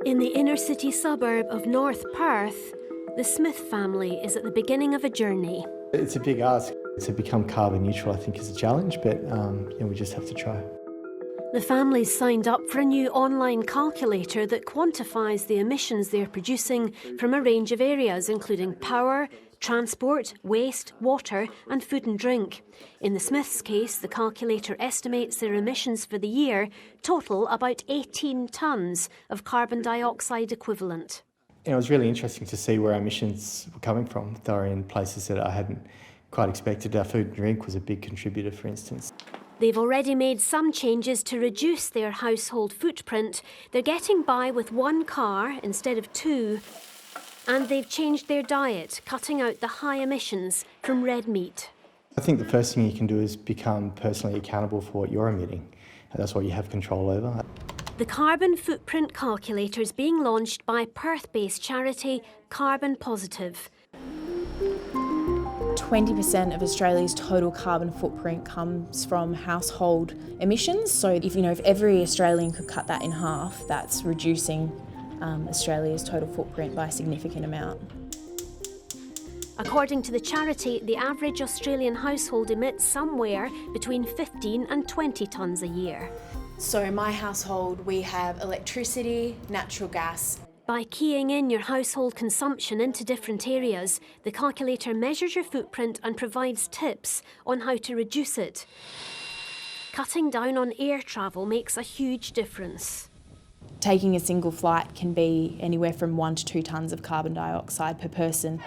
In the inner city suburb of North Perth, the Smith family is at the beginning of a journey. It's a big ask. To become carbon neutral, I think, is a challenge, but we just have to try. The family's signed up for a new online calculator that quantifies the emissions they're producing from a range of areas, including power, transport, waste, water and food and drink. In the Smiths' case, the calculator estimates their emissions for the year total about 18 tonnes of carbon dioxide equivalent. It was really interesting to see where our emissions were coming from. They were in places that I hadn't quite expected. Our food and drink was a big contributor, for instance. They've already made some changes to reduce their household footprint. They're getting by with one car instead of two. And they've changed their diet, cutting out the high emissions from red meat. I think the first thing you can do is become personally accountable for what you're emitting. And that's what you have control over. The carbon footprint calculator is being launched by Perth-based charity Carbon Positive. 20% of Australia's total carbon footprint comes from household emissions. So if every Australian could cut that in half, that's reducing Australia's total footprint by a significant amount. According to the charity, the average Australian household emits somewhere between 15 and 20 tonnes a year. So in my household, we have electricity, natural gas. By keying in your household consumption into different areas, the calculator measures your footprint and provides tips on how to reduce it. Cutting down on air travel makes a huge difference. Taking a single flight can be anywhere from 1 to 2 tonnes of carbon dioxide per person.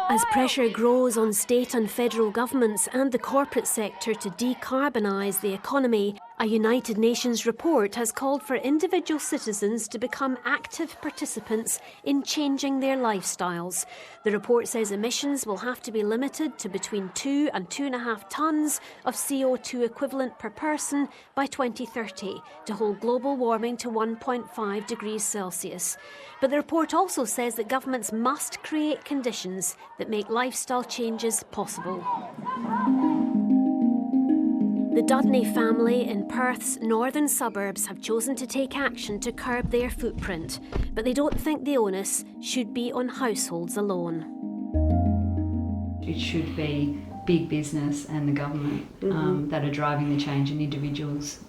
As pressure grows on state and federal governments and the corporate sector to decarbonise the economy, a United Nations report has called for individual citizens to become active participants in changing their lifestyles. The report says emissions will have to be limited to between 2 and 2.5 tonnes of CO2 equivalent per person by 2030 to hold global warming to 1.5 degrees Celsius. But the report also says that governments must create conditions that make lifestyle changes possible. The Dudney family in Perth's northern suburbs have chosen to take action to curb their footprint, but they don't think the onus should be on households alone. It should be big business and the government that are driving the change, and individuals,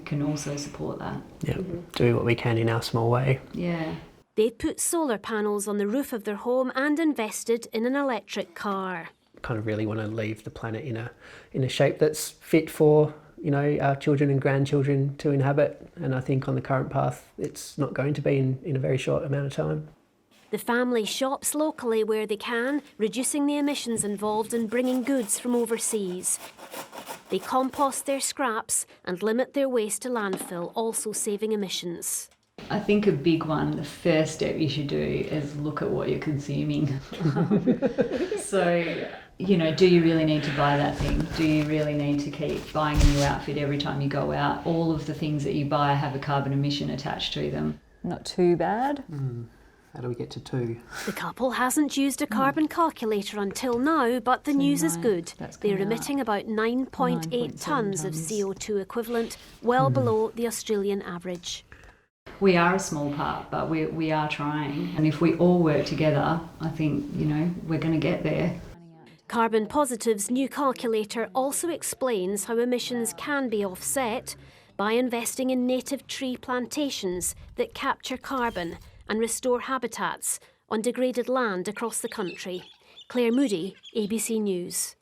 can also support that. Yeah, do what we can in our small way. Yeah. They've put solar panels on the roof of their home and invested in an electric car. Kind of really want to leave the planet in a shape that's fit for our children and grandchildren to inhabit, and I think on the current path it's not going to be in a very short amount of time. The family shops locally where they can, reducing the emissions involved in bringing goods from overseas. They compost their scraps and limit their waste to landfill, also saving emissions. I think a big one, the first step you should do is look at what you're consuming. So, do you really need to buy that thing? Do you really need to keep buying a new outfit every time you go out? All of the things that you buy have a carbon emission attached to them. Not too bad. How do we get to 2? The couple hasn't used a carbon calculator until now, but the news is good. They're emitting about 9.8 tonnes of CO2 equivalent, well below the Australian average. We are a small part, but we are trying. And if we all work together, I think, we're going to get there. Carbon Positive's new calculator also explains how emissions can be offset by investing in native tree plantations that capture carbon and restore habitats on degraded land across the country. Claire Moody, ABC News.